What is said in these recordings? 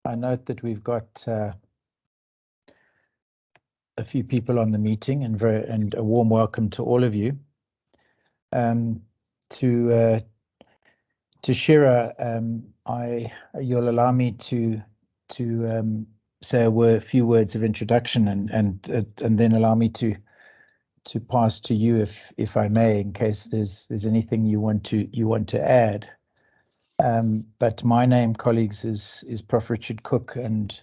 I note that we've got a few people on the meeting, and a warm welcome to all of you. To Shira, you'll allow me to say a few words of introduction, and then allow me to pass to you, if I may, in case there's anything you want to add. But my name, colleagues, is Prof. Richard Cook, and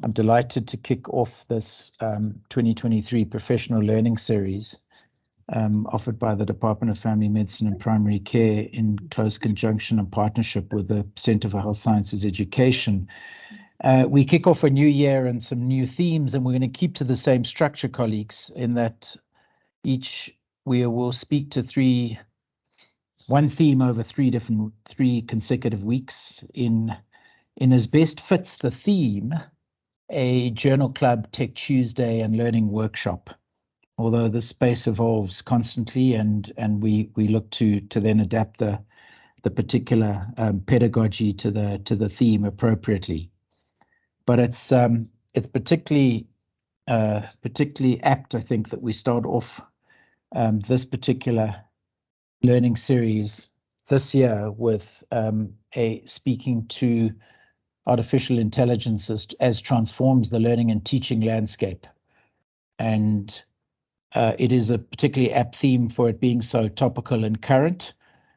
I'm delighted to kick off this 2023 professional learning series offered by the Department of Family Medicine and Primary Care in close conjunction and partnership with the Centre for Health Sciences Education. We kick off a new year and some new themes, and we're going to keep to the same structure, colleagues, in that we will speak to one theme over three consecutive weeks in as best fits the theme, a Journal Club Tech Tuesday and Learning Workshop. Although the space evolves constantly, and we look to then adapt the particular pedagogy to the theme appropriately. But it's particularly apt, I think, that we start off this particular learning series this year with speaking to artificial intelligence as transforms the learning and teaching landscape. And it is a particularly apt theme for it being so topical and current,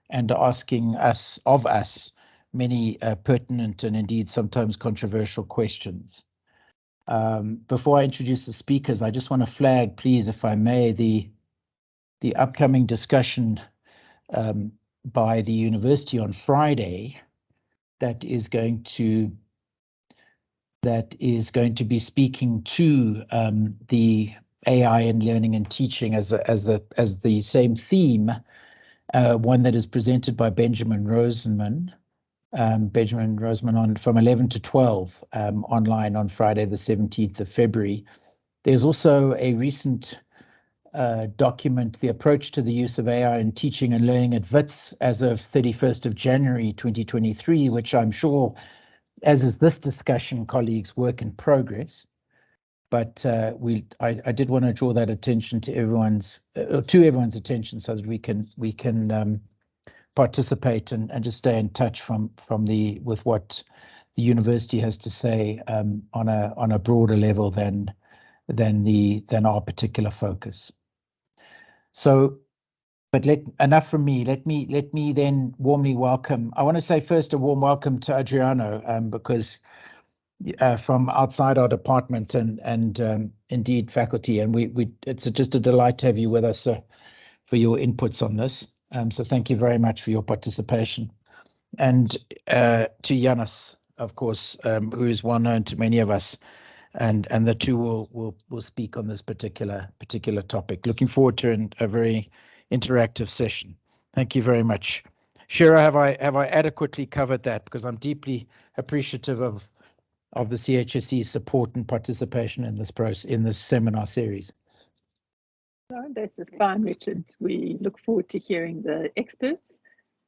and asking of us many pertinent and indeed sometimes controversial questions. Before I introduce the speakers, I just want to flag, please, if I may, the upcoming discussion by the university on Friday that is going to be speaking to the AI in learning and teaching as the same theme, one that is presented by Benjamin Roseman from 11 to 12 online on Friday the 17th of February. There's also a recent document, The Approach to the Use of AI in Teaching and Learning at WITS as of 31st of January 2023, which I'm sure, as is this discussion, colleagues, work in progress. But I did want to draw that attention to everyone's attention, so that we can participate and just stay in touch with what the university has to say on a broader level than our particular focus. So, but enough from me. Let me then warmly welcome. I want to say first a warm welcome to Adriano, because from outside our department and indeed faculty, and it's just a delight to have you with us for your inputs on this. So thank you very much for your participation, and to Yanis, of course, who is well known to many of us, and the two will speak on this particular topic. Looking forward to a very interactive session. Thank you very much. Shira, have I adequately covered that? Because I'm deeply appreciative of the CHSE's support and participation in this seminar series. No, that's fine, Richard. We look forward to hearing the experts,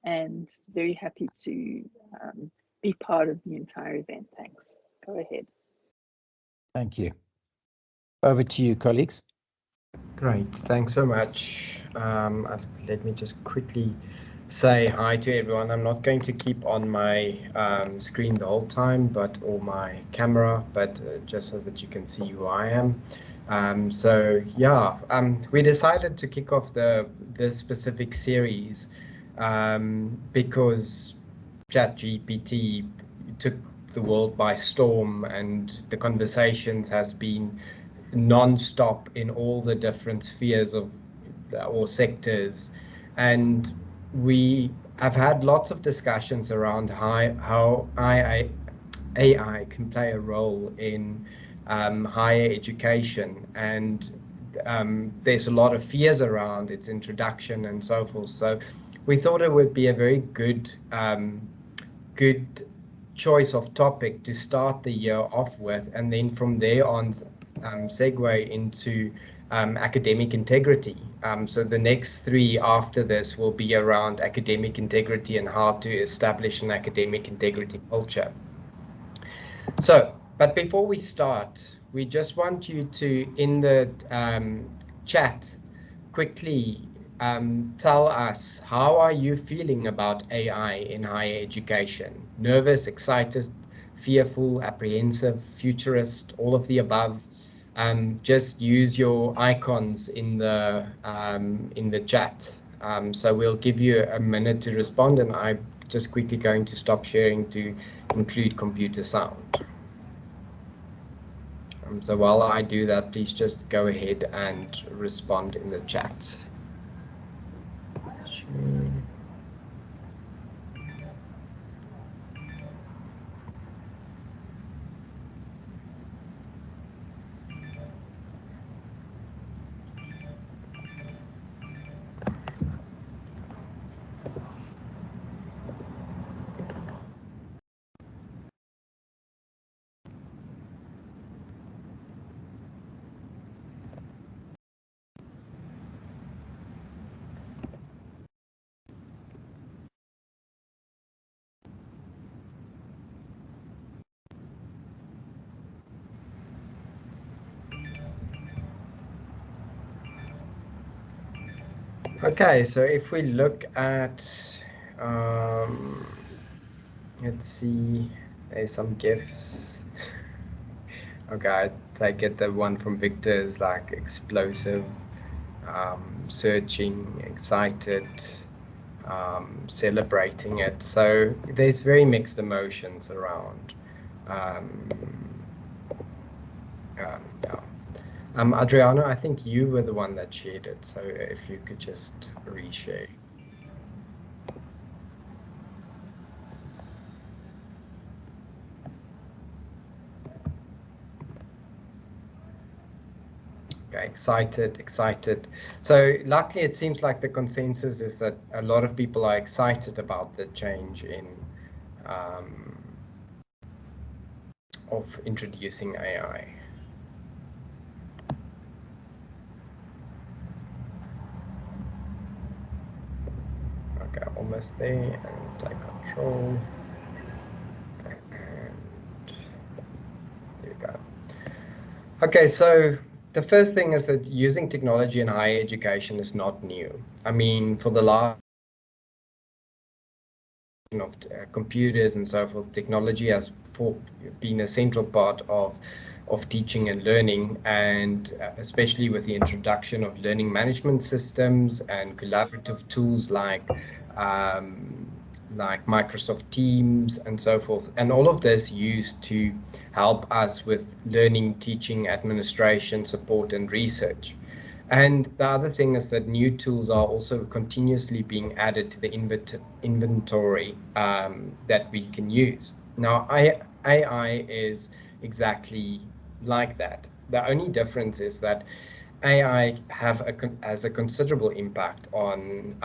and very happy to be part of the entire event. Thanks. Go ahead. Thank you. Over to you, colleagues. Great, thanks so much. Let me just quickly say hi to everyone. I'm not going to keep on my screen the whole time, or my camera, but just so that you can see who I am. We decided to kick off this specific series because ChatGPT took the world by storm, and the conversations has been non-stop in all the different spheres or sectors, and we have had lots of discussions around how AI can play a role in higher education, and there's a lot of fears around its introduction and so forth. So we thought it would be a very good choice of topic to start the year off with, and then from there on segue into academic integrity. So the next three after this will be around academic integrity and how to establish an academic integrity culture. But before we start, we just want you to, in the chat, quickly tell us, how are you feeling about AI in higher education? Nervous, excited, fearful, apprehensive, futurist, all of the above? Just use your icons in the chat. So we'll give you a minute to respond, and I'm just quickly going to stop sharing to include computer sound. So while I do that, please just go ahead and respond in the chat. Okay, so if we look at, let's see, there's some GIFs. Okay, I take it the one from Victor is like explosive, searching, excited, celebrating it. So there's very mixed emotions around. Yeah. Adriana, I think you were the one that shared it, so if you could just reshare. Okay, excited. So luckily, it seems like the consensus is that a lot of people are excited about the change in of introducing AI. Okay, almost there, and take control. And there you go. Okay, so the first thing is that using technology in higher education is not new. I mean, for the last of computers and so forth, technology has been a central part of teaching and learning, and especially with the introduction of learning management systems and collaborative tools like Microsoft Teams and so forth, and all of this used to help us with learning, teaching, administration, support, and research. And the other thing is that new tools are also continuously being added to the inventory that we can use. Now, AI is exactly like that. The only difference is that AI has a considerable impact on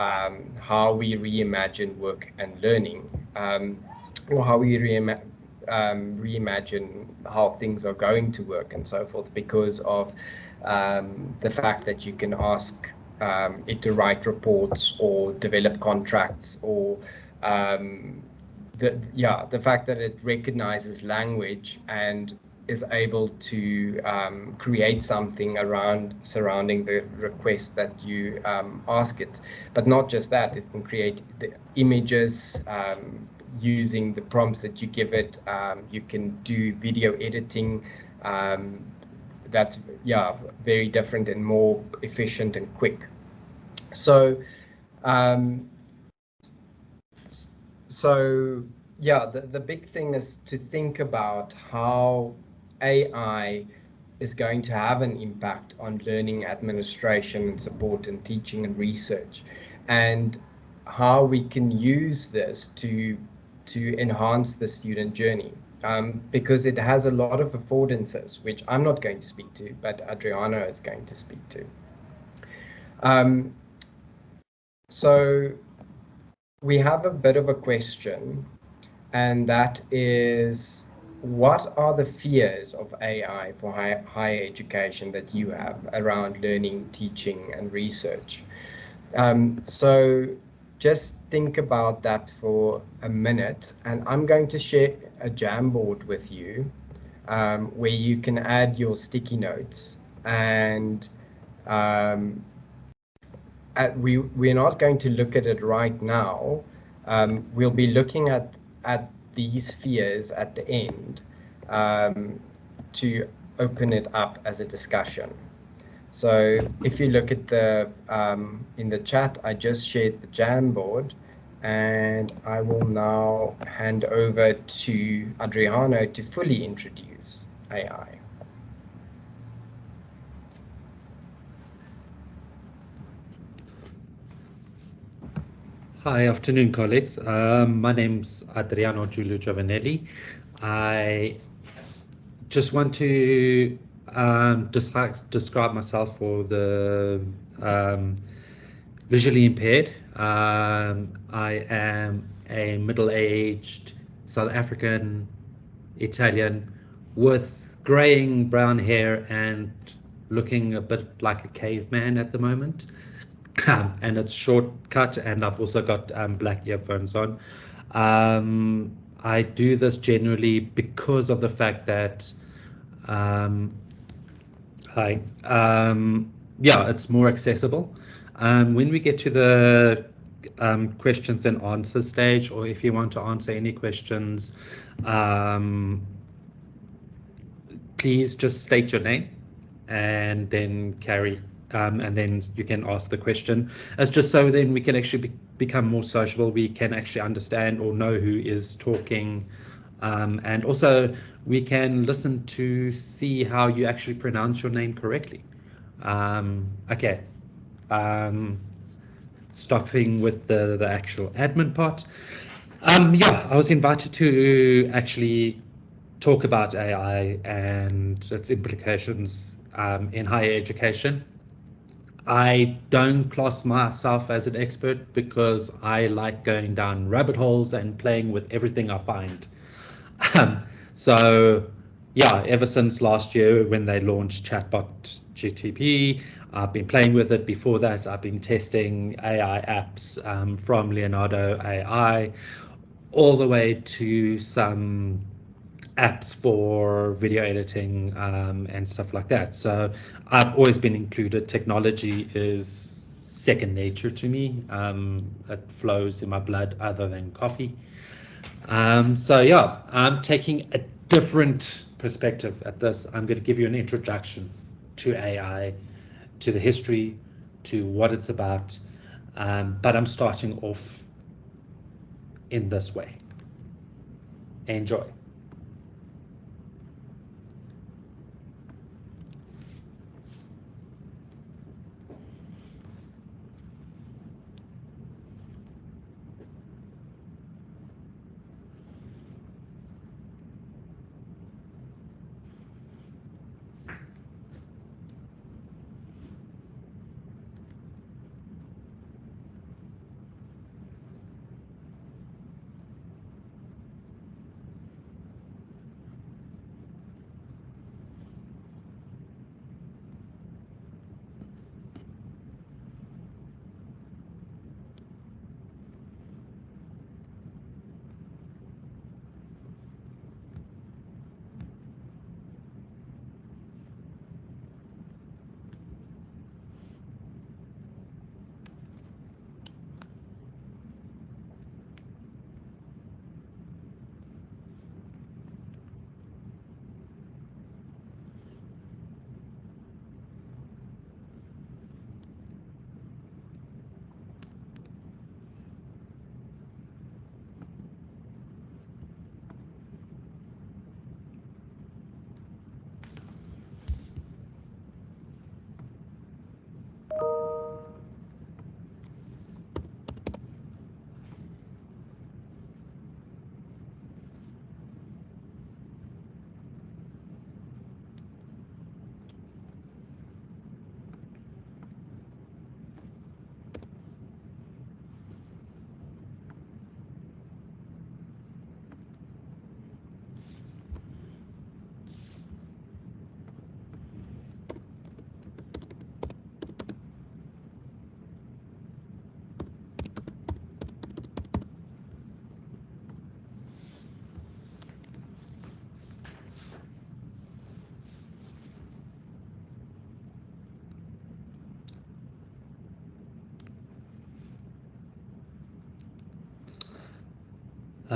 how we reimagine work and learning, or how we reimagine how things are going to work and so forth, because of the fact that you can ask it to write reports or develop contracts, or the fact that it recognizes language and is able to create something surrounding the request that you ask it. But not just that, it can create the images using the prompts that you give it. You can do video editing. That's very different and more efficient and quick. So the big thing is to think about how AI is going to have an impact on learning, administration, and support, and teaching and research, and how we can use this to enhance the student journey. Because it has a lot of affordances, which I'm not going to speak to, but Adriana is going to speak to. So we have a bit of a question, and that is, what are the fears of AI for higher education that you have around learning, teaching, and research? So just think about that for a minute, and I'm going to share a Jamboard with you where you can add your sticky notes, and we're not going to look at it right now. We'll be looking at these spheres at the end to open it up as a discussion. So if you look at the in the chat, I just shared the Jamboard, and I will now hand over to Adriano to fully introduce AI. Hi, afternoon, colleagues. My name's Adriano Giulio Giovanelli. I just want to describe myself for the visually impaired. I am a middle-aged South African Italian with graying brown hair and looking a bit like a caveman at the moment. And it's shortcut, and I've also got black earphones on. I do this generally because of the fact that it's more accessible. When we get to the questions and answers stage, or if you want to answer any questions, please just state your name and then and then you can ask the question. It's just so then we can actually become more sociable. We can actually understand or know who is talking, and also we can listen to see how you actually pronounce your name correctly. Okay, stopping with the actual admin part. I was invited to actually talk about AI and its implications in higher education. I don't class myself as an expert because I like going down rabbit holes and playing with everything I find. So yeah, ever since last year when they launched Chatbot GPT, I've been playing with it. Before that, I've been testing AI apps from Leonardo AI all the way to some apps for video editing and stuff like that. So I've always been included. Technology is second nature to me. It flows in my blood other than coffee. So yeah, I'm taking a different perspective at this. I'm going to give you an introduction to AI, to the history, to what it's about, but I'm starting off in this way. Enjoy.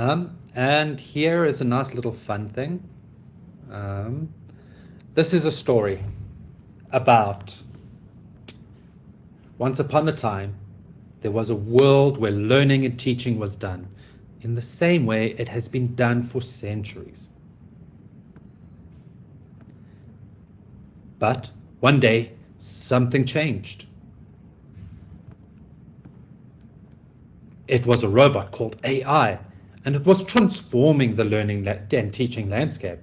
And here is a nice little fun thing. This is a story about once upon a time, there was a world where learning and teaching was done in the same way it has been done for centuries. But one day, something changed. It was a robot called AI, and it was transforming the learning and teaching landscape.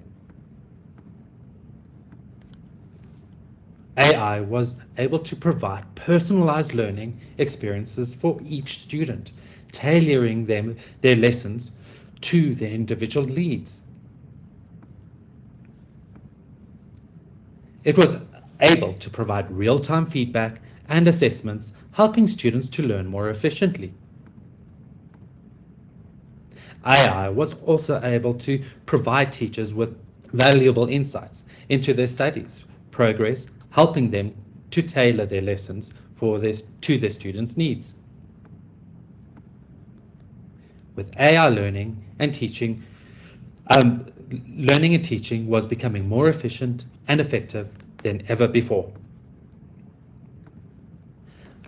AI was able to provide personalized learning experiences for each student, tailoring their lessons to their individual needs. It was able to provide real-time feedback and assessments, helping students to learn more efficiently. AI was also able to provide teachers with valuable insights into their studies progress, helping them to tailor their lessons to their students' needs. With AI learning and teaching was becoming more efficient and effective than ever before.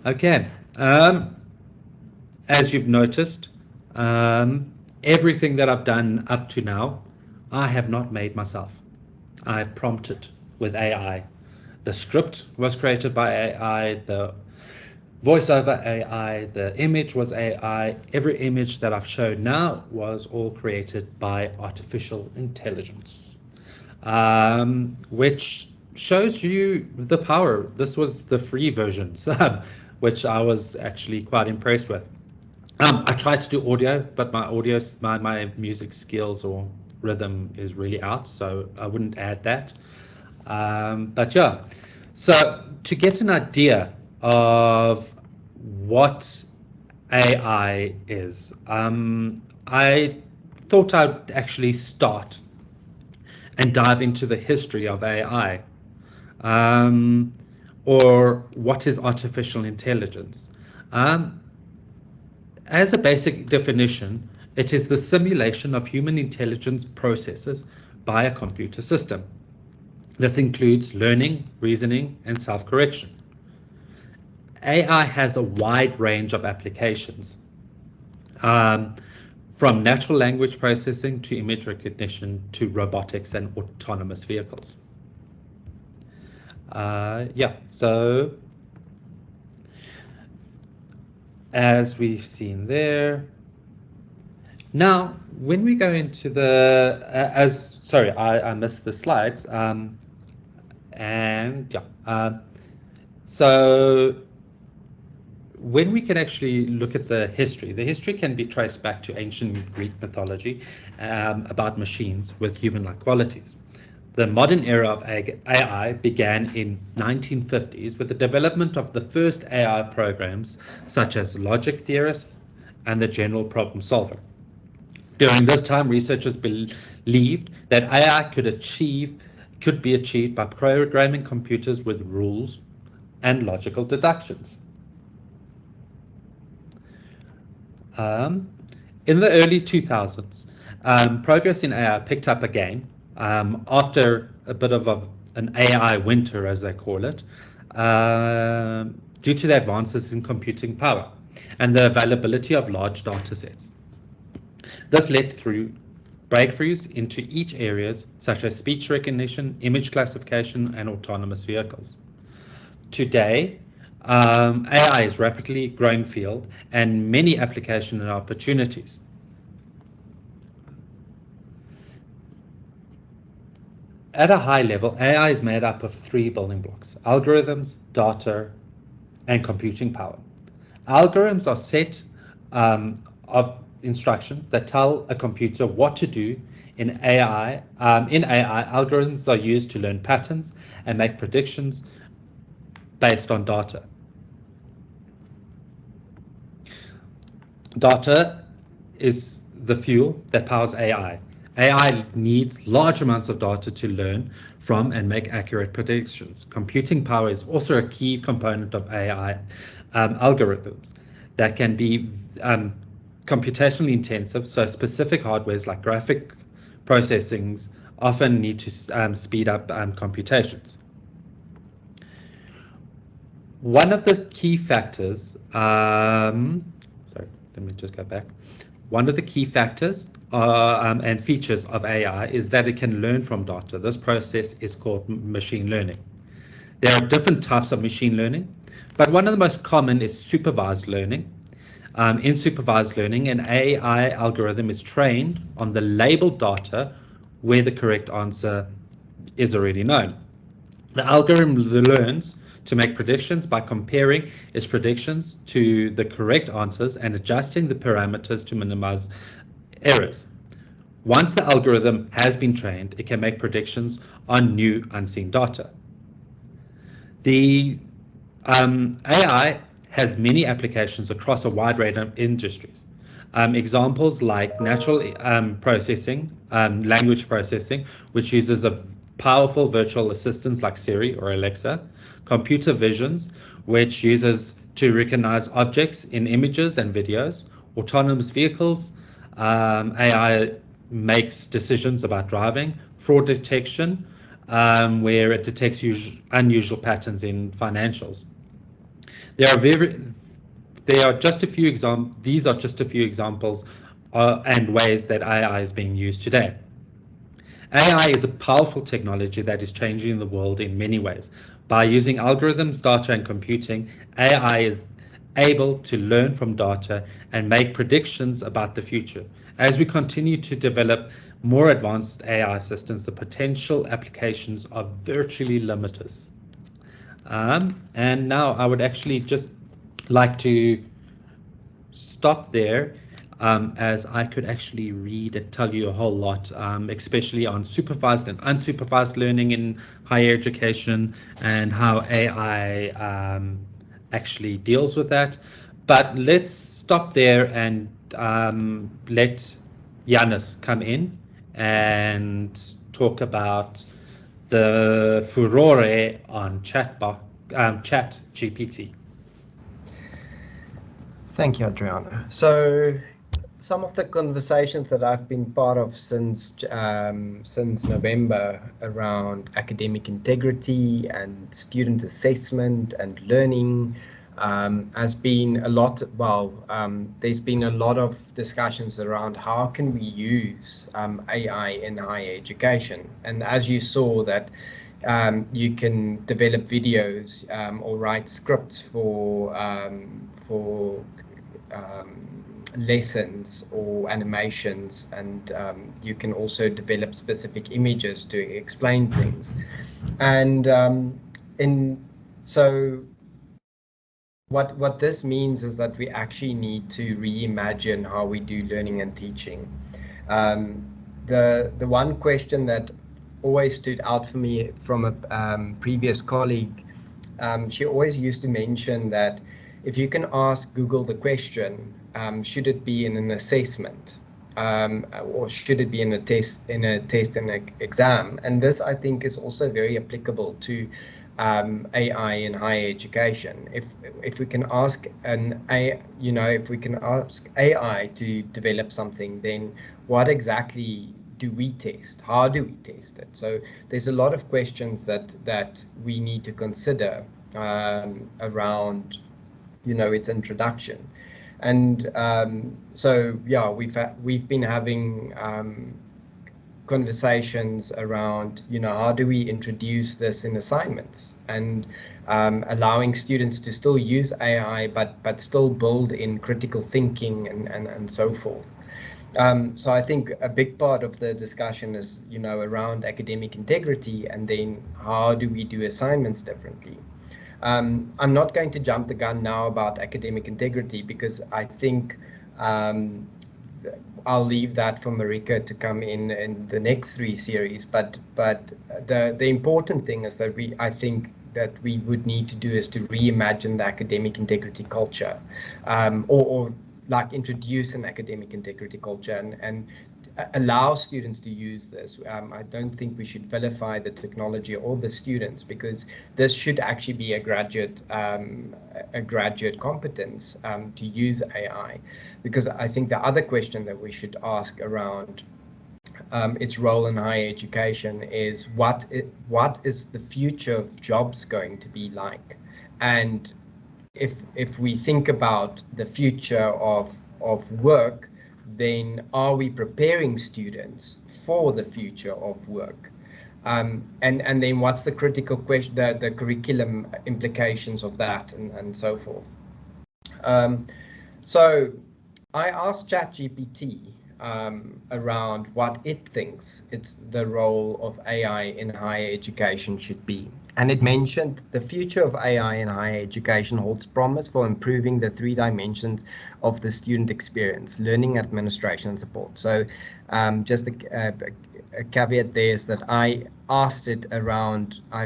Okay, as you've noticed, everything that I've done up to now, I have not made myself. I've prompted with AI. The script was created by AI, the voiceover AI, the image was AI. Every image that I've showed now was all created by artificial intelligence, which shows you the power. This was the free version, which I was actually quite impressed with. I tried to do audio, but my music skills or rhythm is really out, so I wouldn't add that. But yeah, so to get an idea of what AI is, I thought I'd actually start and dive into the history of AI, or what is artificial intelligence. As a basic definition, it is the simulation of human intelligence processes by a computer system. This includes learning, reasoning, and self-correction. AI has a wide range of applications, from natural language processing to image recognition to robotics and autonomous vehicles. Yeah, so as we've seen there. Now, when we go into the, sorry, I missed the slides, and yeah, so when we can actually look at the history can be traced back to ancient Greek mythology about machines with human-like qualities. The modern era of AI began in 1950s with the development of the first AI programs such as logic theorists and the general problem solver. During this time, researchers believed that AI could be achieved by programming computers with rules and logical deductions. In the early 2000s, progress in AI picked up again after a bit of an AI winter, as they call it, due to the advances in computing power and the availability of large data sets. This led through breakthroughs into each areas such as speech recognition, image classification, and autonomous vehicles. Today, AI is a rapidly growing field and many applications and opportunities. At a high level, AI is made up of three building blocks: algorithms, data, and computing power. Algorithms are set of instructions that tell a computer what to do. In AI, algorithms are used to learn patterns and make predictions based on data. Data is the fuel that powers AI. AI needs large amounts of data to learn from and make accurate predictions. Computing power is also a key component of AI algorithms that can be computationally intensive, so specific hardwares like graphic processings often need to speed up computations. One of the key factors, sorry, let me just go back. One of the key factors and features of AI is that it can learn from data. This process is called machine learning. There are different types of machine learning, but one of the most common is supervised learning. In supervised learning, an AI algorithm is trained on the labeled data where the correct answer is already known. The algorithm learns to make predictions by comparing its predictions to the correct answers and adjusting the parameters to minimize errors. Once the algorithm has been trained, it can make predictions on new unseen data. The AI has many applications across a wide range of industries. Examples like natural processing, language processing, which uses a powerful virtual assistants like Siri or Alexa, computer visions, which uses to recognize objects in images and videos, autonomous vehicles, AI makes decisions about driving, fraud detection, where it detects unusual patterns in financials. These are just a few examples and ways that AI is being used today. AI is a powerful technology that is changing the world in many ways. By using algorithms, data, and computing, AI is able to learn from data and make predictions about the future. As we continue to develop more advanced AI systems, the potential applications are virtually limitless. And now I would actually just like to stop there, as I could actually read and tell you a whole lot, especially on supervised and unsupervised learning in higher education and how AI actually deals with that. But let's stop there and let Yannis come in and talk about the furore on ChatGPT. Thank you, Adriano. So some of the conversations that I've been part of since November around academic integrity and student assessment and learning has been a lot. There's been a lot of discussions around how can we use AI in higher education, and as you saw that you can develop videos or write scripts for lessons or animations, and you can also develop specific images to explain things. And so what this means is that we actually need to reimagine how we do learning and teaching. The one question that always stood out for me from a previous colleague, she always used to mention that if you can ask Google the question, should it be in an assessment, or should it be in a test and exam? And this, I think, is also very applicable to AI in higher education. If we can ask if we can ask AI to develop something, then what exactly do we test? How do we test it? So there's a lot of questions that we need to consider around its introduction. And so yeah, we've been having conversations around how do we introduce this in assignments, and allowing students to still use AI but still build in critical thinking and so forth. So I think a big part of the discussion is around academic integrity, and then how do we do assignments differently. I'm not going to jump the gun now about academic integrity, because I think I'll leave that for Marika to come in the next 3 series. But the important thing is that I think that we would need to do is to reimagine the academic integrity culture, or like introduce an academic integrity culture, and allow students to use this. I don't think we should vilify the technology or the students, because this should actually be a graduate competence to use AI. Because I think the other question that we should ask around its role in higher education is what is the future of jobs going to be like? And if we think about the future of work, then are we preparing students for the future of work? And then what's the critical question, the curriculum implications of that, and so forth. So I asked ChatGPT around what it thinks it's the role of AI in higher education should be. And it mentioned the future of AI in higher education holds promise for improving the 3 dimensions of the student experience: learning, administration, and support. So just a caveat there is that I've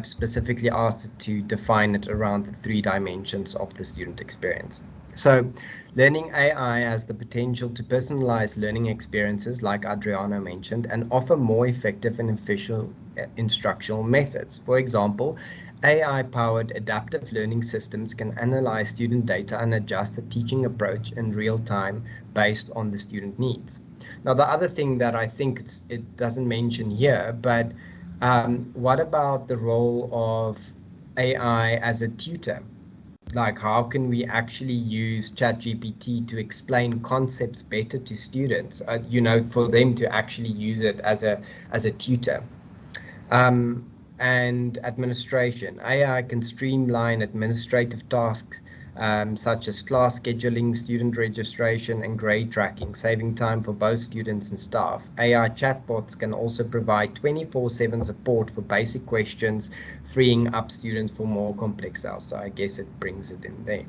specifically asked it to define it around the 3 dimensions of the student experience. So learning AI has the potential to personalize learning experiences, like Adriano mentioned, and offer more effective and efficient instructional methods. For example, AI-powered adaptive learning systems can analyze student data and adjust the teaching approach in real time based on the student needs. Now, the other thing that I think it doesn't mention here, but what about the role of AI as a tutor? Like, how can we actually use ChatGPT to explain concepts better to students, for them to actually use it as a tutor? And administration. AI can streamline administrative tasks such as class scheduling, student registration, and grade tracking, saving time for both students and staff. AI chatbots can also provide 24/7 support for basic questions, freeing up students for more complex tasks. So I guess it brings it in there.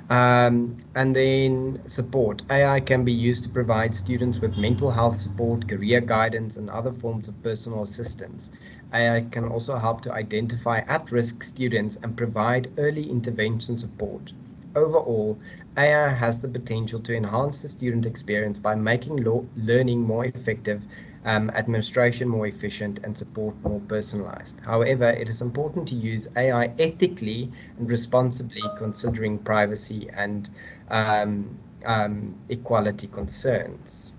And then support. AI can be used to provide students with mental health support, career guidance, and other forms of personal assistance. AI can also help to identify at-risk students and provide early intervention support. Overall, AI has the potential to enhance the student experience by making learning more effective, administration more efficient, and support more personalized. However, it is important to use AI ethically and responsibly, considering privacy and equality concerns.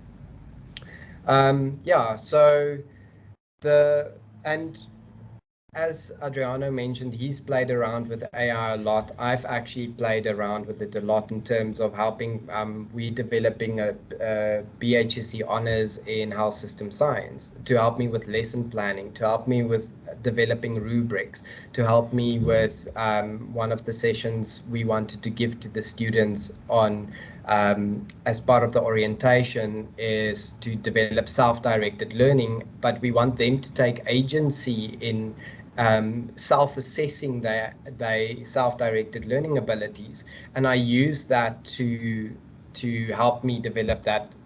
And as Adriano mentioned, he's played around with AI a lot. I've actually played around with it a lot in terms of helping. We're developing a BHSC honors in health system science to help me with lesson planning, to help me with developing rubrics, to help me with one of the sessions we wanted to give to the students on as part of the orientation is to develop self-directed learning, but we want them to take agency in self-assessing their self-directed learning abilities, and I use that to help me develop that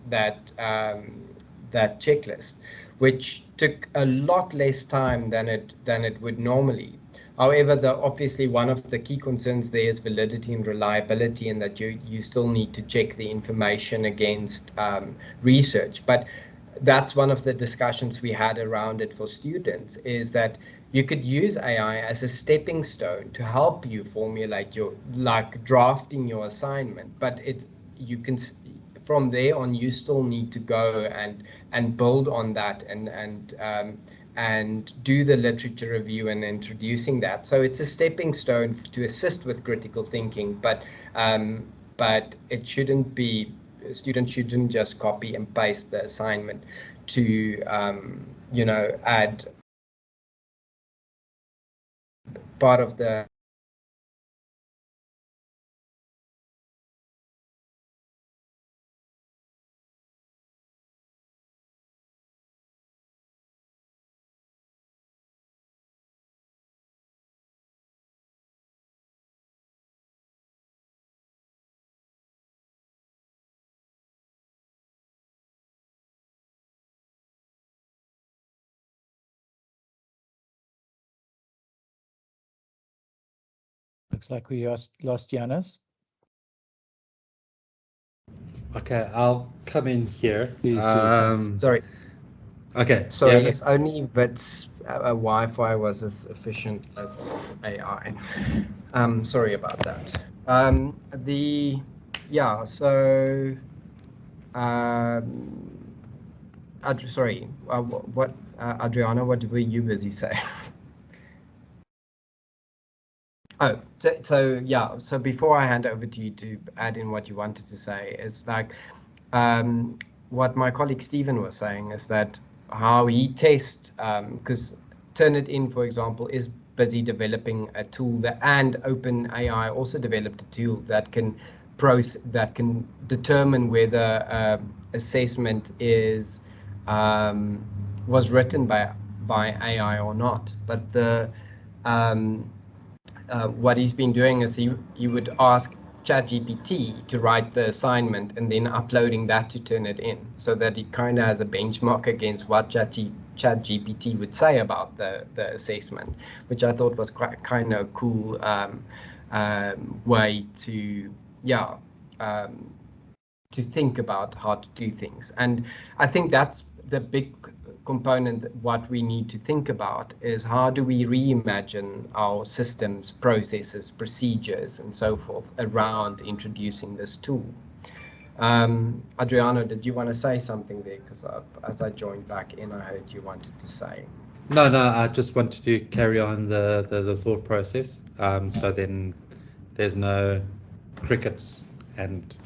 checklist, which took a lot less time than it would normally. However, obviously one of the key concerns there is validity and reliability, and that you still need to check the information against research. But that's one of the discussions we had around it for students, is that you could use AI as a stepping stone to help you formulate your, like, drafting your assignment, but you can, from there on, you still need to go and build on that and do the literature review and introducing that. So it's a stepping stone to assist with critical thinking, but it shouldn't be, students shouldn't just copy and paste the assignment to add part of the Looks like we lost Janis. Okay, I'll come in here. Please do. Sorry. Okay. Sorry, yeah, if only Wits Wi-Fi was as efficient as AI. Sorry about that. So sorry, what Adriana, what were you busy saying? Oh, so before I hand over to you to add in what you wanted to say, is like what my colleague Stephen was saying is that how he tests, because Turnitin, for example, is busy developing a tool and OpenAI also developed a tool that can determine whether assessment was written by AI or not. But the what he's been doing is he would ask ChatGPT to write the assignment and then uploading that to Turnitin, so that he kind of has a benchmark against what ChatGPT would say about the assessment, which I thought was quite kind of cool way to think about how to do things. And I think that's the big component. What we need to think about is how do we reimagine our systems, processes, procedures, and so forth around introducing this tool. Adriano, did you want to say something there? Because as I joined back in, I heard you wanted to say. No, I just wanted to carry on the thought process. So then there's no crickets and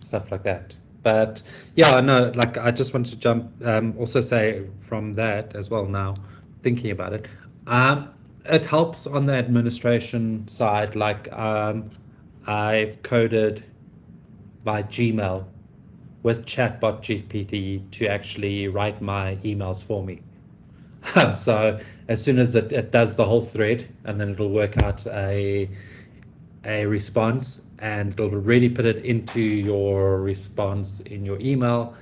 stuff like that. But yeah, no, like I just wanted to jump, also say from that as well now, thinking about it. It helps on the administration side, like I've coded my Gmail with Chatbot GPT to actually write my emails for me. So as soon as it does the whole thread, and then it'll work out a response, and it'll really put it into your response in your email,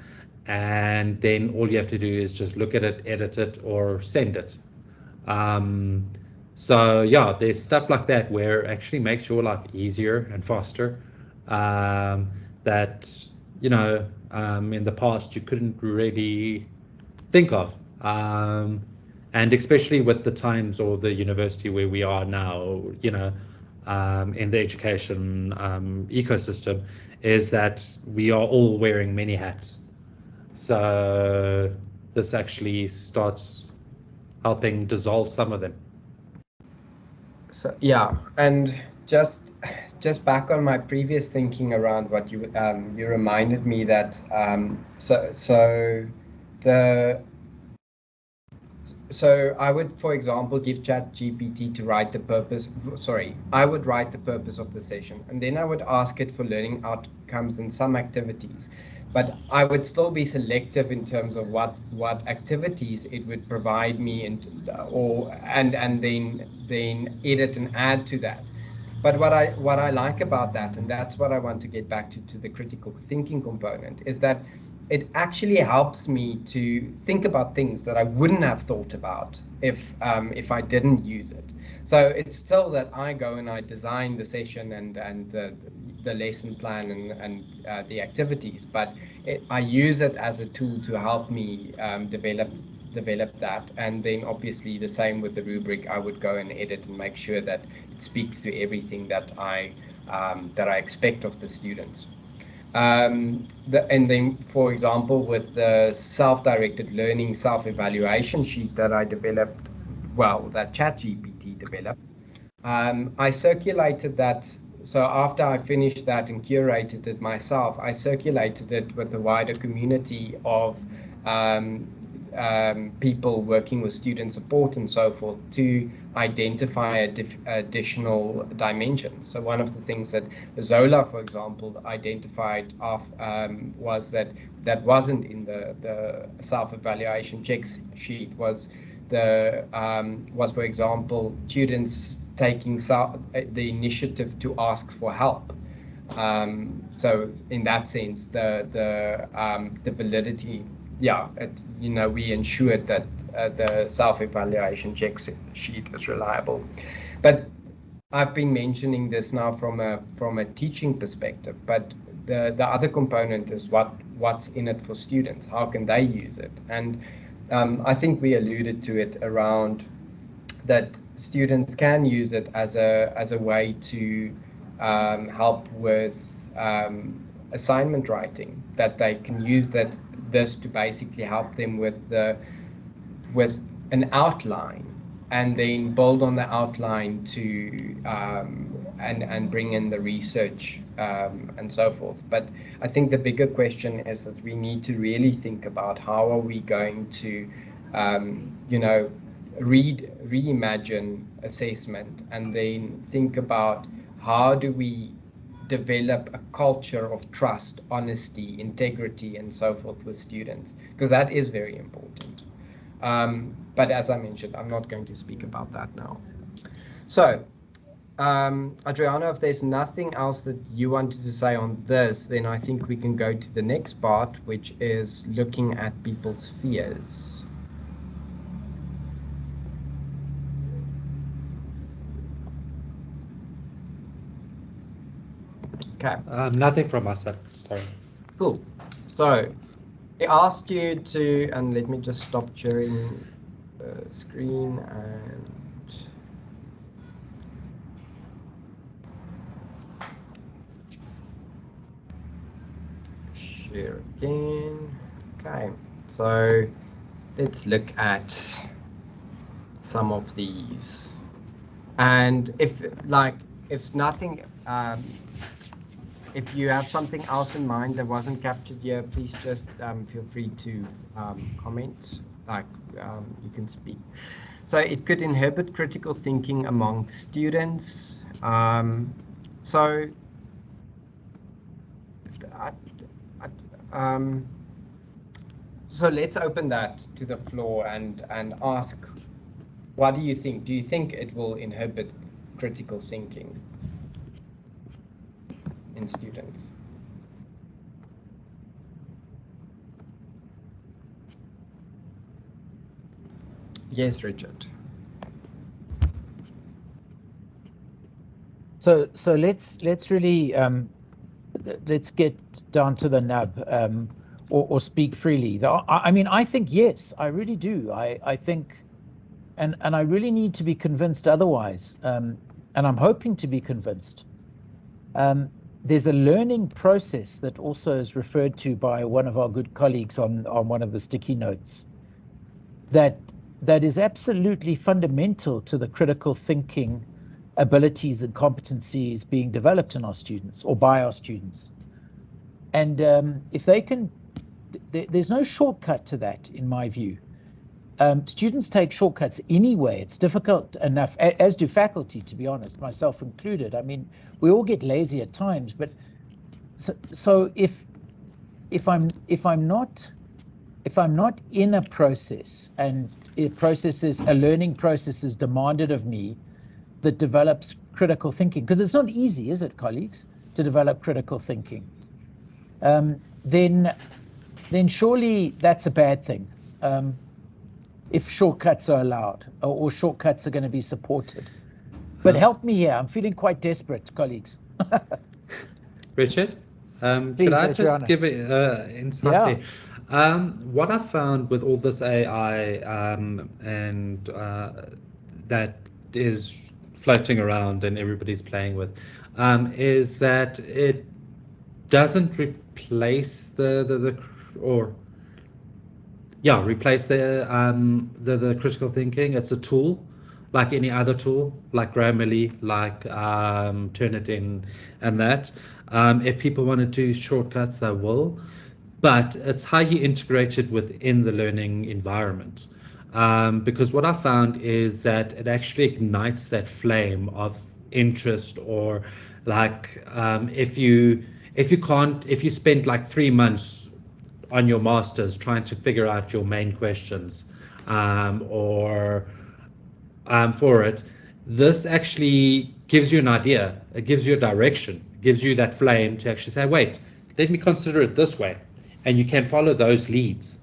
and then all you have to do is just look at it, edit it, or send it. So yeah, there's stuff like that where it actually makes your life easier and faster, that in the past you couldn't really think of. And especially with the times or the university where we are now, in the education ecosystem, is that we are all wearing many hats. So this actually starts helping dissolve some of them. So yeah, and just back on my previous thinking around what you reminded me that So I would, for example, give ChatGPT to write the purpose. Sorry, I would write the purpose of the session, and then I would ask it for learning outcomes and some activities. But I would still be selective in terms of what activities it would provide me, and then edit and add to that. But what I like about that, and that's what I want to get back to the critical thinking component, is that it actually helps me to think about things that I wouldn't have thought about if I didn't use it. So it's still that I go and I design the session and the lesson plan and the activities, but I use it as a tool to help me develop that. And then obviously the same with the rubric, I would go and edit and make sure that it speaks to everything that I expect of the students. And then, for example, with the self-directed learning self-evaluation sheet that I developed, that ChatGPT developed, I circulated that. So after I finished that and curated it myself, I circulated it with the wider community of people working with student support and so forth to identify additional dimensions. So one of the things that Zola, for example, identified was that wasn't in the self-evaluation check sheet was for example, students taking the initiative to ask for help. So in that sense, the validity, we ensured that the self-evaluation check sheet is reliable. But I've been mentioning this now from a teaching perspective, but the other component is what's in it for students. How can they use it? And I think we alluded to it around that students can use it as a way to help with assignment writing, that they can use this to basically help them with an outline, and then build on the outline to and bring in the research and so forth. But I think the bigger question is that we need to really think about how are we going to reimagine assessment, and then think about how do we develop a culture of trust, honesty, integrity, and so forth with students, because that is very important. But as I mentioned, I'm not going to speak about that now. So, Adriana, if there's nothing else that you wanted to say on this, then I think we can go to the next part, which is looking at people's fears. Okay. Nothing from us, sorry. Cool. So I asked you to, and let me just stop sharing the screen and share again. Okay, so let's look at some of these. And if nothing, if you have something else in mind that wasn't captured here, please just feel free to comment, you can speak. So it could inhibit critical thinking among students. So let's open that to the floor and ask, what do you think? Do you think it will inhibit critical thinking in students? Yes, Richard. So let's really let's get down to the nub, or speak freely. I mean, I think yes, I really do. I think, and I really need to be convinced otherwise, and I'm hoping to be convinced. There's a learning process that also is referred to by one of our good colleagues on one of the sticky notes, that is absolutely fundamental to the critical thinking abilities and competencies being developed in our students, or by our students. And if they can, there's no shortcut to that, in my view. Students take shortcuts anyway. It's difficult enough, as do faculty, to be honest, myself included. I mean, we all get lazy at times, but so if I'm not in a process, and a learning process is demanded of me that develops critical thinking, because it's not easy, is it, colleagues, to develop critical thinking, then surely that's a bad thing. If shortcuts are allowed, or shortcuts are going to be supported. But help me here, I'm feeling quite desperate, colleagues. Richard, Please, could I just Adriana. give it insight there? What I found with all this AI and that is floating around and everybody's playing with, is that it doesn't replace replace the critical thinking. It's a tool, like any other tool, like Grammarly, like Turnitin, and that. If people want to do shortcuts, they will. But it's how you integrate it within the learning environment. Because what I found is that it actually ignites that flame of interest, or like if you spend like 3 months on your masters trying to figure out your main questions, for it, this actually gives you an idea. It gives you a direction, gives you that flame to actually say, wait, let me consider it this way, and you can follow those leads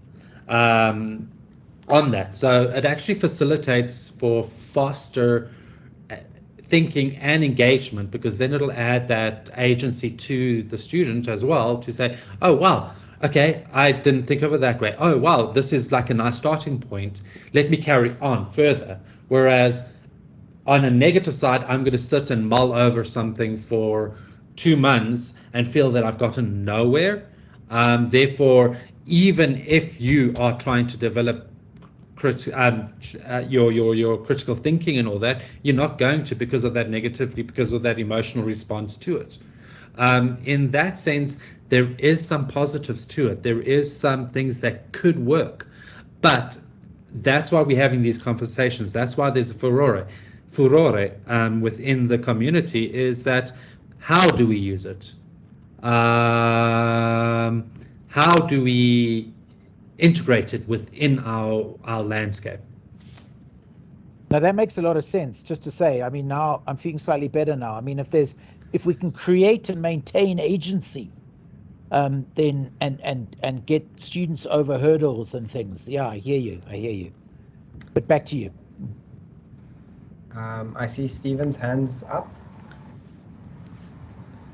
on that. So it actually facilitates for faster thinking and engagement, because then it'll add that agency to the student as well to say, oh wow, okay, I didn't think of it that way. Oh wow, this is like a nice starting point. Let me carry on further. Whereas on a negative side, I'm going to sit and mull over something for 2 months and feel that I've gotten nowhere. Therefore, even if you are trying to develop your critical thinking and all that, you're not going to, because of that negativity, because of that emotional response to it. In that sense, there is some positives to it. There is some things that could work, but that's why we're having these conversations. That's why there's a furore within the community, is that how do we use it? How do we integrate it within our landscape? Now that makes a lot of sense. Just to say, I mean, now I'm feeling slightly better now. I mean, if we can create and maintain agency, then and get students over hurdles and things. Yeah, I hear you. But back to you. I see Stephen's hands up.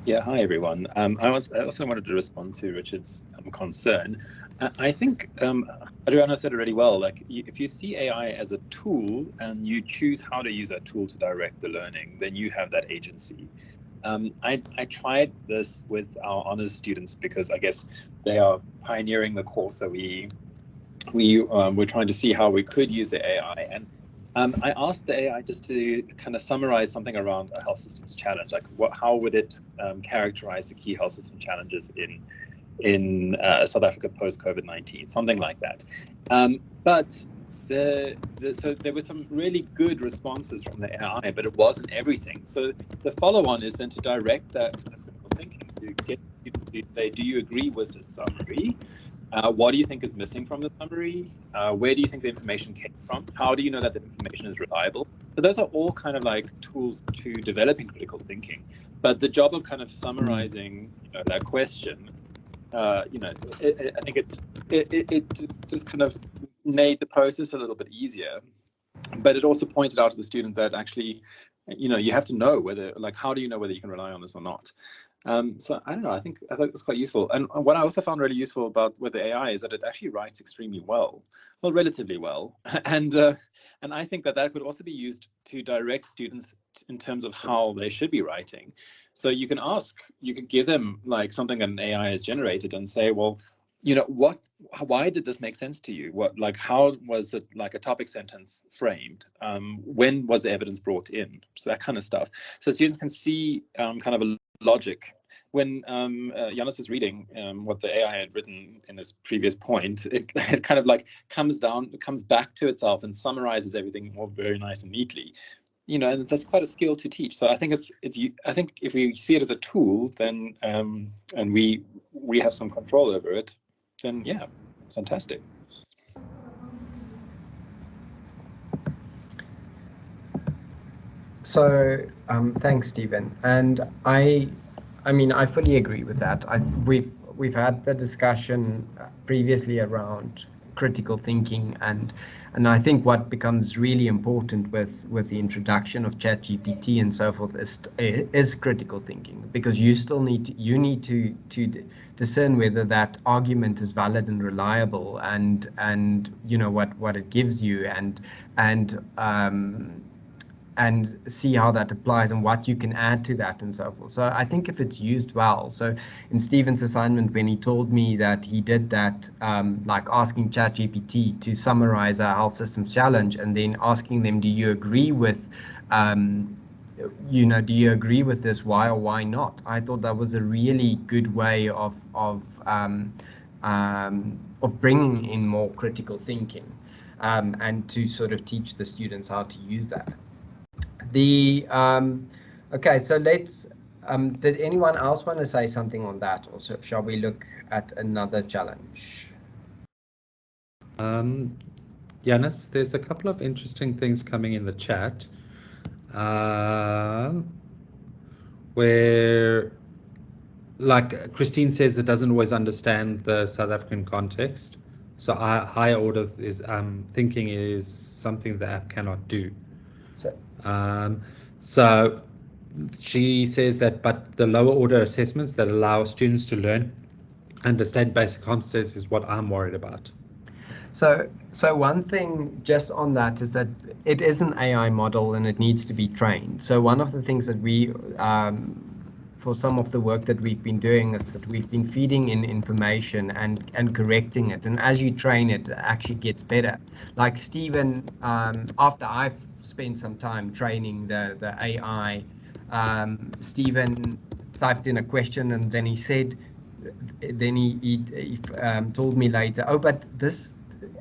Yeah, hi everyone. I also wanted to respond to Richard's concern. I think Adriano said it really well. Like, if you see AI as a tool and you choose how to use that tool to direct the learning, then you have that agency. I tried this with our honors students because I guess they are pioneering the course. So we're trying to see how we could use the AI, and I asked the AI just to kind of summarize something around a health systems challenge, like how would it characterize the key health system challenges in South Africa post COVID-19, something like that. But so there were some really good responses from the AI, but it wasn't everything. So the follow-on is then to direct that kind of critical thinking to get you to say, do you agree with this summary? What do you think is missing from the summary? Where do you think the information came from? How do you know that the information is reliable? So those are all kind of like tools to developing critical thinking. But the job of kind of summarizing that question, I think it just kind of made the process a little bit easier. But it also pointed out to the students that actually, you have to know whether, like, how do you know whether you can rely on this or not? So I don't know, I thought it was quite useful. And what I also found really useful with the AI is that it actually writes extremely well, relatively well. And I think that could also be used to direct students in terms of how they should be writing. So you could give them like something that an AI has generated and say, well, why did this make sense to you? How was it, like, a topic sentence framed? When was the evidence brought in? So that kind of stuff. So students can see kind of a logic. When Giannis was reading what the AI had written in his previous point, it kind of like comes back to itself and summarizes everything all very nice and neatly. And that's quite a skill to teach. So I think I think if we see it as a tool, then and we have some control over it, then yeah, it's fantastic. So thanks, Stephen. And I mean, I fully agree with that. We've had the discussion previously around critical thinking, and I think what becomes really important with the introduction of ChatGPT and so forth is critical thinking, because you still need to discern whether that argument is valid and reliable, and what it gives you, and see how that applies and what you can add to that and so forth. So I think if it's used well, so in Stephen's assignment, when he told me that he did that, like asking ChatGPT to summarize a health systems challenge and then asking them, do you agree with, do you agree with this? Why or why not? I thought that was a really good way of bringing in more critical thinking, and to sort of teach the students how to use that. Okay, so let's, does anyone else want to say something on that, or shall we look at another challenge? Giannis, there's a couple of interesting things coming in the chat, where, like Christine says, it doesn't always understand the South African context. So higher order thinking is something the app cannot do. So she says that, but the lower order assessments that allow students to learn, understand basic concepts is what I'm worried about. So one thing just on that is that it is an AI model and it needs to be trained. So one of the things that we, for some of the work that we've been doing, is that we've been feeding in information and correcting it. And as you train it, it actually gets better. Like Stephen, after I've spent some time training the AI, Stephen typed in a question and then he said, then he told me later, oh, but this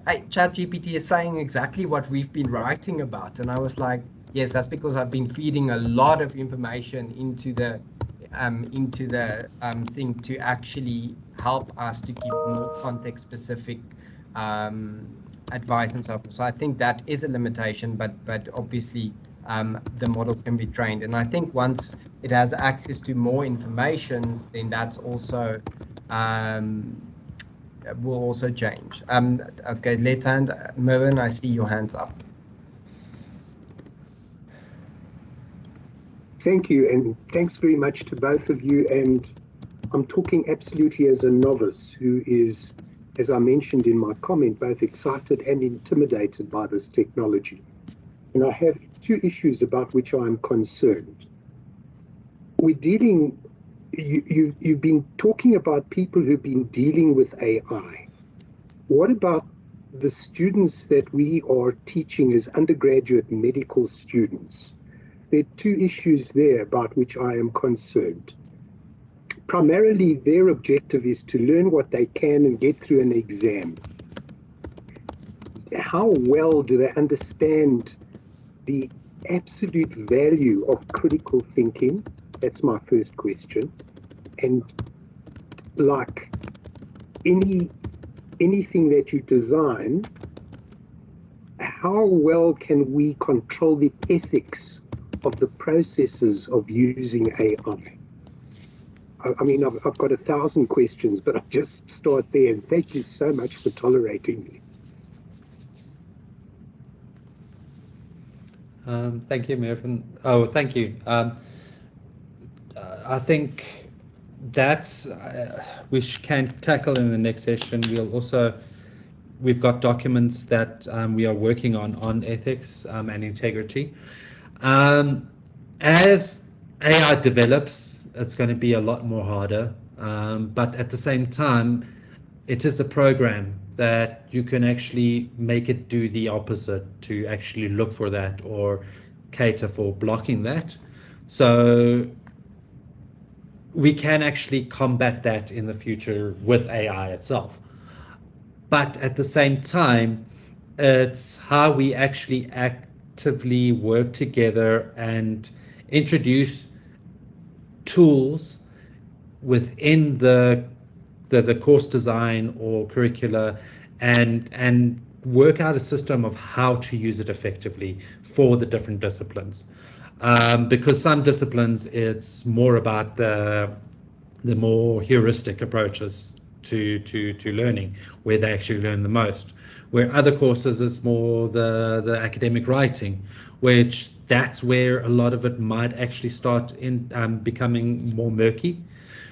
ChatGPT is saying exactly what we've been writing about. And I was like, yes, that's because I've been feeding a lot of information into the thing to actually help us to give more context specific advice and so forth. So I think that is a limitation, but obviously the model can be trained. And I think once it has access to more information, then that's also will also change. Okay, let's hand, Mervin, I see your hands up. Thank you, and thanks very much to both of you. And I'm talking absolutely as a novice who is, as I mentioned in my comment, both excited and intimidated by this technology. And I have two issues about which I'm concerned. We're dealing, you've been talking about people who've been dealing with AI. What about the students that we are teaching as undergraduate medical students? There are two issues there about which I am concerned. Primarily, their objective is to learn what they can and get through an exam. How well do they understand the absolute value of critical thinking? That's my first question. And like anything that you design, how well can we control the ethics of the processes of using AI? I mean, I've got 1,000 questions, but I'll just start there. And thank you so much for tolerating me. Thank you, Mervyn. Oh, thank you. I think that's we can tackle in the next session. We've got documents that we are working on ethics and integrity. As AI develops, it's going to be a lot more harder. But at the same time, it is a program that you can actually make it do the opposite, to actually look for that or cater for blocking that. So we can actually combat that in the future with AI itself. But at the same time, it's how we actually actively work together and introduce tools within the course design or curricula and work out a system of how to use it effectively for the different disciplines. Because some disciplines, it's more about the more heuristic approaches to learning, where they actually learn the most. Where other courses, it's more the academic writing, which that's where a lot of it might actually start in becoming more murky.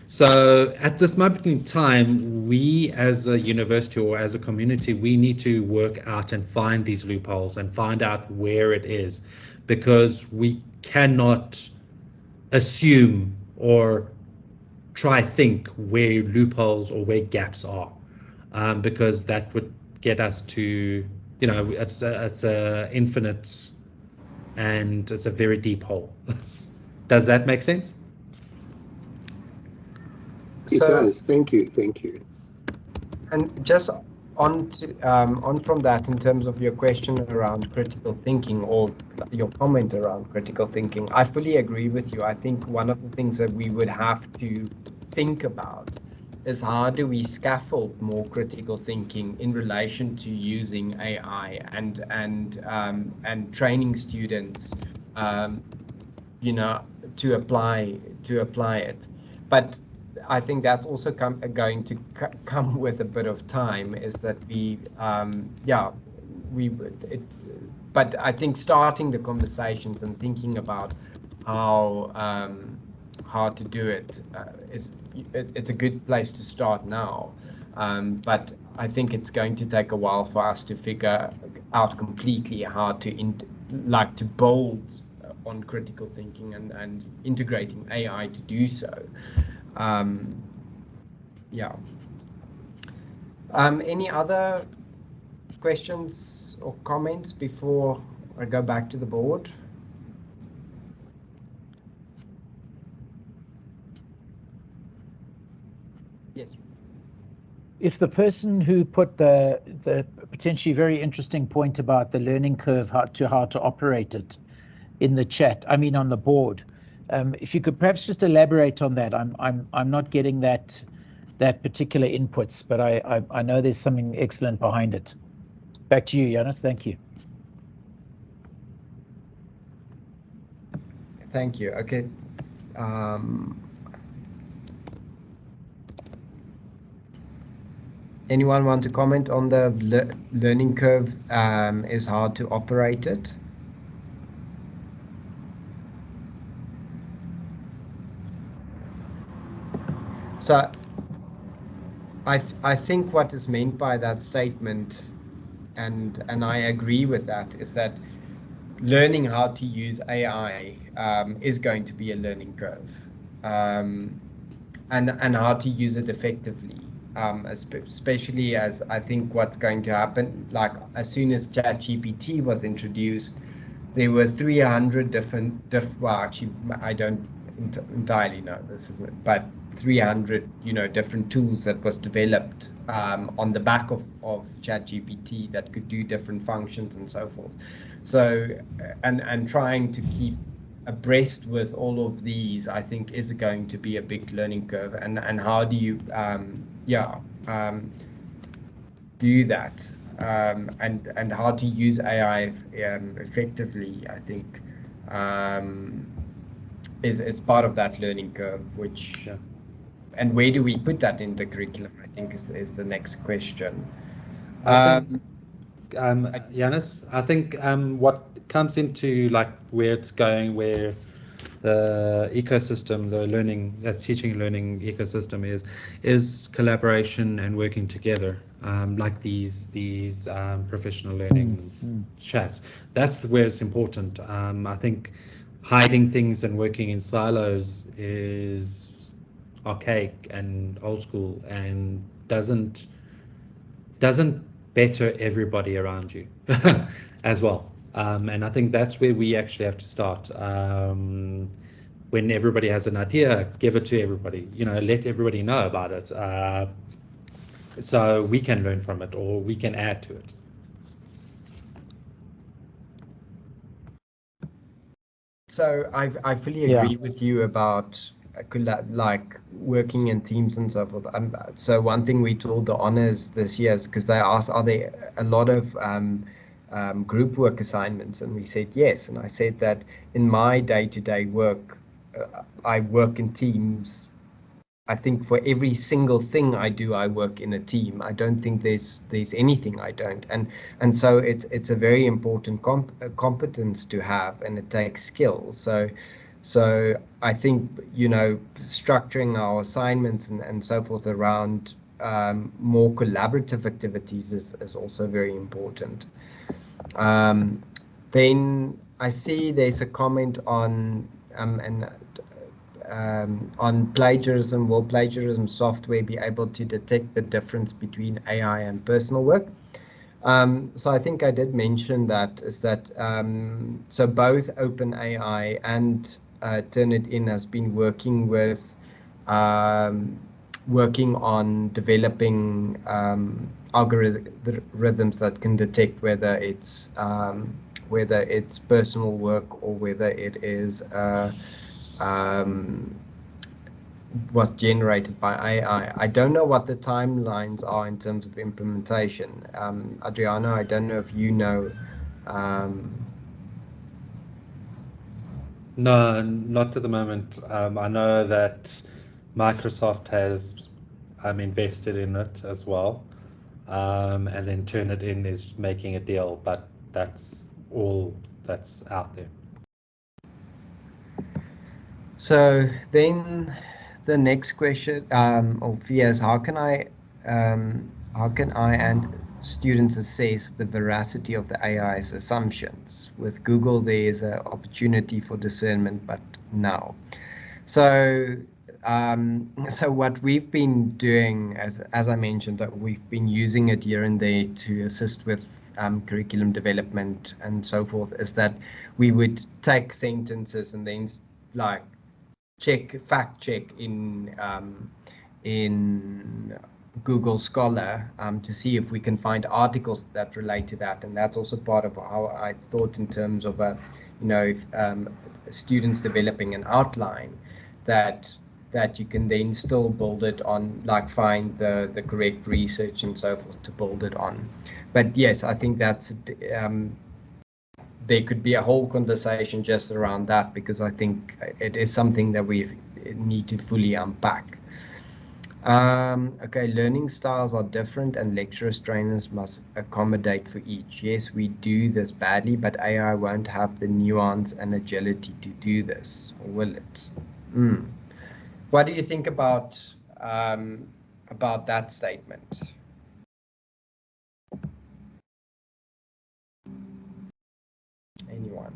So at this moment in time, we as a university or as a community, we need to work out and find these loopholes and find out where it is, because we cannot assume or think where loopholes or where gaps are, because that would get us to, it's a infinite and it's a very deep hole. Does that make sense? It does. Thank you. And just on from that, in terms of your question around critical thinking or your comment around critical thinking, I fully agree with you. I think one of the things that we would have to think about is how do we scaffold more critical thinking in relation to using AI and training students, to apply it. But I think that's also going to come with a bit of time, is that but I think starting the conversations and thinking about how to do it it's a good place to start now. But I think it's going to take a while for us to figure out completely how to build on critical thinking and integrating AI to do so. Yeah. Any other questions or comments before I go back to the board? Yes. If the person who put the potentially very interesting point about the learning curve, how to operate it in the chat, I mean on the board, if you could perhaps just elaborate on that. I'm not getting that particular inputs, but I know there's something excellent behind it. Back to you, Jonas. Thank you. Thank you. Okay. Anyone want to comment on the learning curve is hard to operate it? So I think what is meant by that statement, and I agree with that, is that learning how to use AI is going to be a learning curve, and how to use it effectively, especially as I think what's going to happen, like as soon as ChatGPT was introduced, there were 300 different well, actually I don't entirely know, this isn't it, but 300 different tools that was developed on the back of ChatGPT that could do different functions and so forth. So and trying to keep abreast with all of these, I think, is going to be a big learning curve. And how do you do that, and how to use AI effectively, I think, is part of that learning curve, which and where do we put that in the curriculum, I think is the next question. Yanis, I think what comes into like where it's going, where the ecosystem, the teaching and learning ecosystem is collaboration and working together, like these professional learning chats. That's where it's important. I think hiding things and working in silos is archaic and old school and doesn't better everybody around you as well. And I think that's where we actually have to start. When everybody has an idea, give it to everybody, let everybody know about it, so we can learn from it or we can add to it. So I fully agree with you about like working in teams and so forth. So one thing we told the honors this year is, because they asked, are there a lot of group work assignments, and we said yes. And I said that in my day-to-day work, I work in teams. I think for every single thing I do, I work in a team. I don't think there's anything I don't. And so it's a very important competence to have, and it takes skill. So I think, structuring our assignments and so forth around more collaborative activities is also very important. Then I see there's a comment on on plagiarism. Will plagiarism software be able to detect the difference between AI and personal work? So I think I did mention that, is that so both OpenAI and Turnitin has been working with working on developing algorithms that can detect whether it's personal work or whether it is was generated by AI. I don't know what the timelines are in terms of implementation. Adriana, I don't know if you know. No, not at the moment. I know that Microsoft has invested in it as well, and then Turnitin is making a deal, but that's all that's out there. So then the next question or fear is how can I and students assess the veracity of the AI's assumptions? With Google, there is an opportunity for discernment, but now. So so what we've been doing, as I mentioned, that we've been using it here and there to assist with curriculum development and so forth, is that we would take sentences and then like fact check in Google Scholar to see if we can find articles that relate to that, and that's also part of how I thought in terms of if students developing an outline that you can then still build it on, like find the correct research and so forth to build it on. But yes, I think that's there could be a whole conversation just around that, because I think it is something that we need to fully unpack. Okay, learning styles are different and lecturers, trainers must accommodate for each. Yes, we do this badly, but AI won't have the nuance and agility to do this, or will it? What do you think about that statement? Anyone?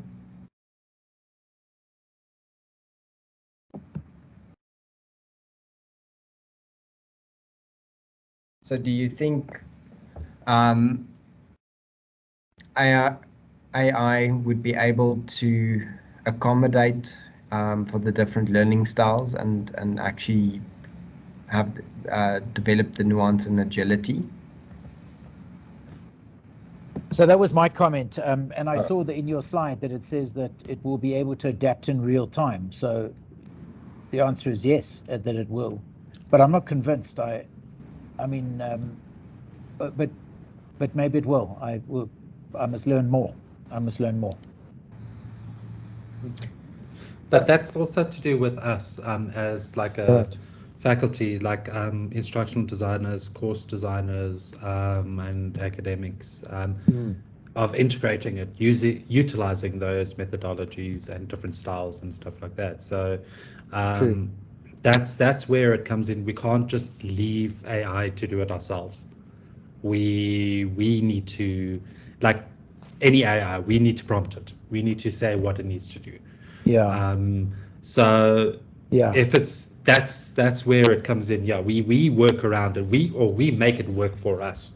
So do you think AI would be able to accommodate for the different learning styles and actually have developed the nuance and agility? So that was my comment, and I saw that in your slide that it says that it will be able to adapt in real time. So the answer is yes, that it will, but I'm not convinced. I mean, but maybe it will. I must learn more. But that's also to do with us as like a faculty, like instructional designers, course designers, and academics, of integrating it, utilizing those methodologies and different styles and stuff like that. So that's where it comes in. We can't just leave AI to do it ourselves. We need to, like any AI, we need to prompt it. We need to say what it needs to do. So if it's that's where it comes in. We work around it. We make it work for us.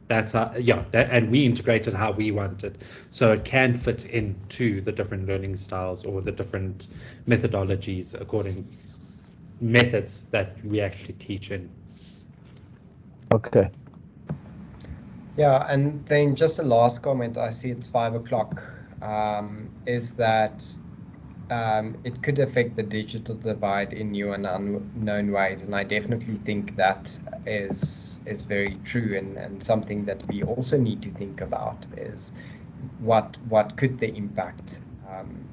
That's and we integrate it how we want it, so it can fit into the different learning styles or the different methodologies methods that we actually teach in. Okay. Yeah, and then just a last comment, I see it's 5 o'clock, is that it could affect the digital divide in new and unknown ways, and I definitely think that is very true, and something that we also need to think about is what could the impact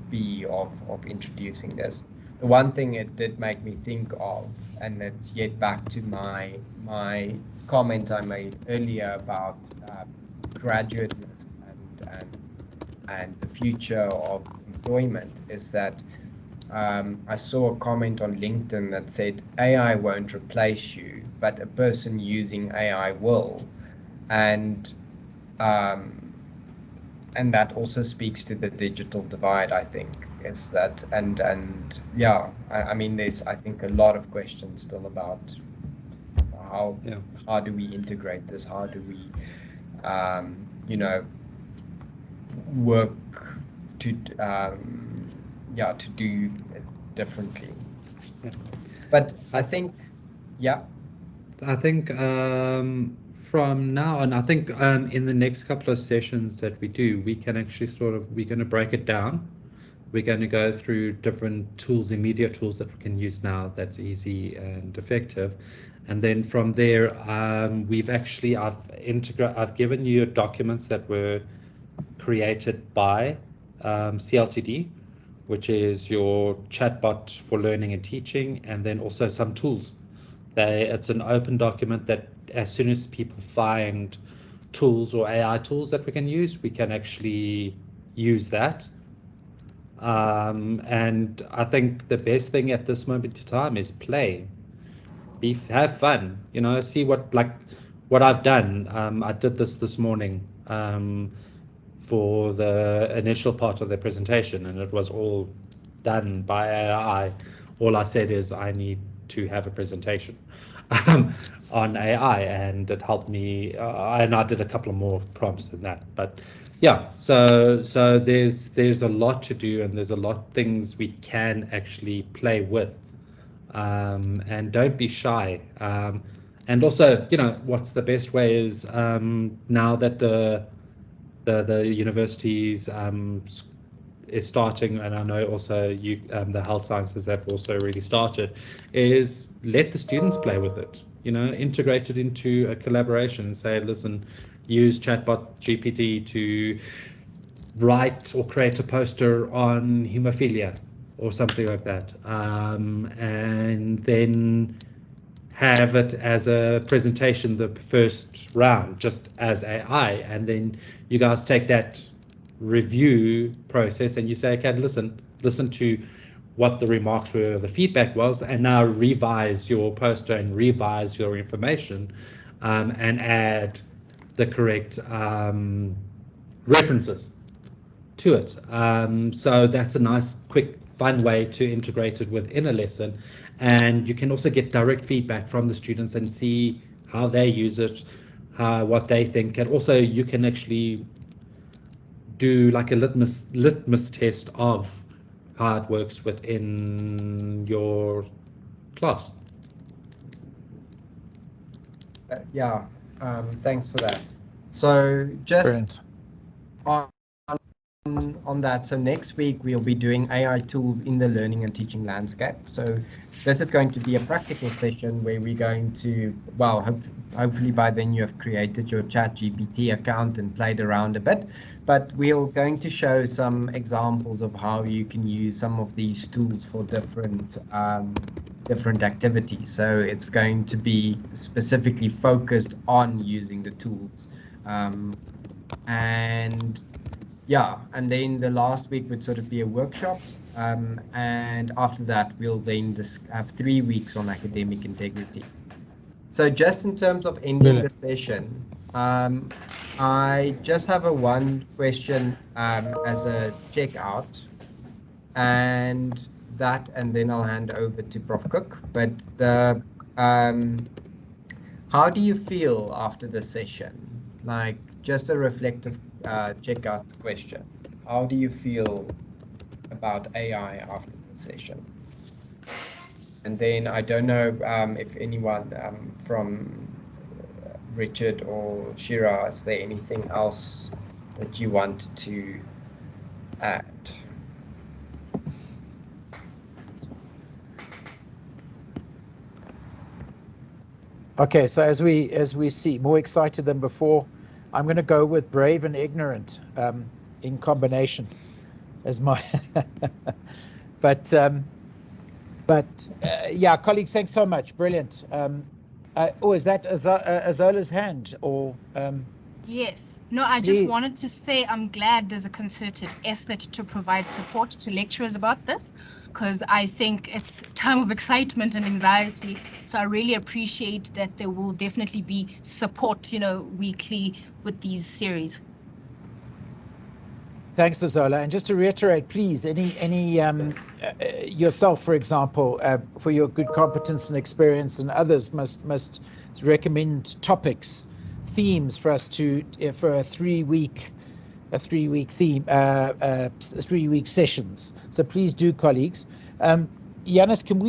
be of introducing this. The one thing it did make me think of, and it's yet back to my comment I made earlier about graduateness and the future of employment, is that I saw a comment on LinkedIn that said AI won't replace you, but a person using AI will, and that also speaks to the digital divide, I think, is that, and yeah, I mean, there's, I think, a lot of questions still about how do we integrate this, how do we work to do it differently. But I think from now on, I think in the next couple of sessions that we do, we can actually we're going to break it down. We're going to go through different tools, immediate tools that we can use now that's easy and effective. And then from there, I've given you documents that were created by CLTD, which is your chatbot for learning and teaching, and then also some tools. It's an open document that as soon as people find tools or AI tools that we can use, we can actually use that. And I think the best thing at this moment in time is play. Have fun, you know, see what I've done. I did this morning for the initial part of the presentation, and it was all done by AI. All I said is I need to have a presentation on AI, and it helped me. And I did a couple of more prompts than that. But yeah, so there's a lot to do, and there's a lot of things we can actually play with, and don't be shy. And also, you know, what's the best way is now that the universities is starting, and I know also the health sciences have also really started, is let the students play with it, you know, integrate it into a collaboration and say, listen, use Chatbot GPT to write or create a poster on hemophilia or something like that, and then have it as a presentation the first round just as AI, and then you guys take that review process and you say, okay, listen to what the remarks were, the feedback was, and now revise your poster and revise your information, and add the correct references to it. So that's a nice, quick, fun way to integrate it within a lesson. And you can also get direct feedback from the students and see how they use it, what they think. And also you can actually do like a litmus test of how it works within your class. Yeah, thanks for that. So just Brilliant. on that, so next week we'll be doing AI tools in the learning and teaching landscape. So this is going to be a practical session where we're going to, well, hopefully by then you have created your ChatGPT account and played around a bit, but we're going to show some examples of how you can use some of these tools for different activities. So it's going to be specifically focused on using the tools. And yeah, and then the last week would sort of be a workshop, and after that we'll then have 3 weeks on academic integrity. So just in terms of ending the session, I just have one question as a checkout, and then I'll hand over to Prof. Cook. But how do you feel after the session? Like, just a reflective checkout question. How do you feel about AI after the session? And then I don't know if anyone from Richard or Shira, is there anything else that you want to add? Okay, so as we see, more excited than before, I'm going to go with brave and ignorant in combination as my. but yeah, colleagues, thanks so much. Brilliant. Is that Azola's hand or? Yes. No, I just wanted to say I'm glad there's a concerted effort to provide support to lecturers about this, because I think it's a time of excitement and anxiety. So I really appreciate that there will definitely be support, weekly with these series. Thanks, Azola. And just to reiterate, please, any yourself, for example, for your good competence and experience, and others must recommend topics, themes for us for a 3-week theme, 3-week sessions. So please do, colleagues. Yanis, can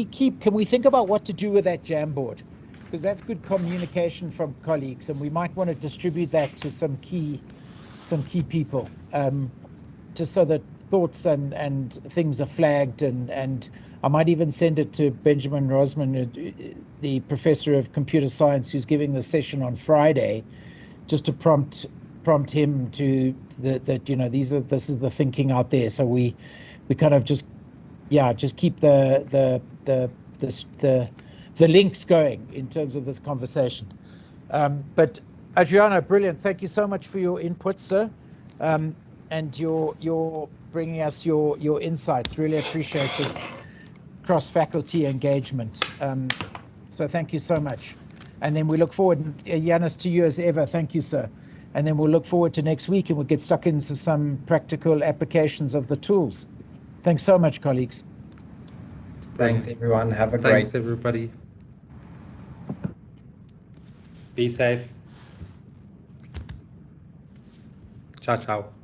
we think about what to do with that Jamboard? Because that's good communication from colleagues, and we might want to distribute that to some key people, just so that thoughts and things are flagged, and I might even send it to Benjamin Rosman, the professor of computer science who's giving the session on Friday, just to prompt him to that this is the thinking out there. So we kind of just keep the links going in terms of this conversation. But Adriano, brilliant. Thank you so much for your input, sir, and your bringing us your insights. Really appreciate this cross-faculty engagement. So thank you so much. And then we look forward, Yanis, to you as ever. Thank you, sir. And then we'll look forward to next week, and we'll get stuck into some practical applications of the tools. Thanks so much, colleagues. Thanks, everyone. Have a great. Thanks, everybody. Be safe. Ciao, ciao.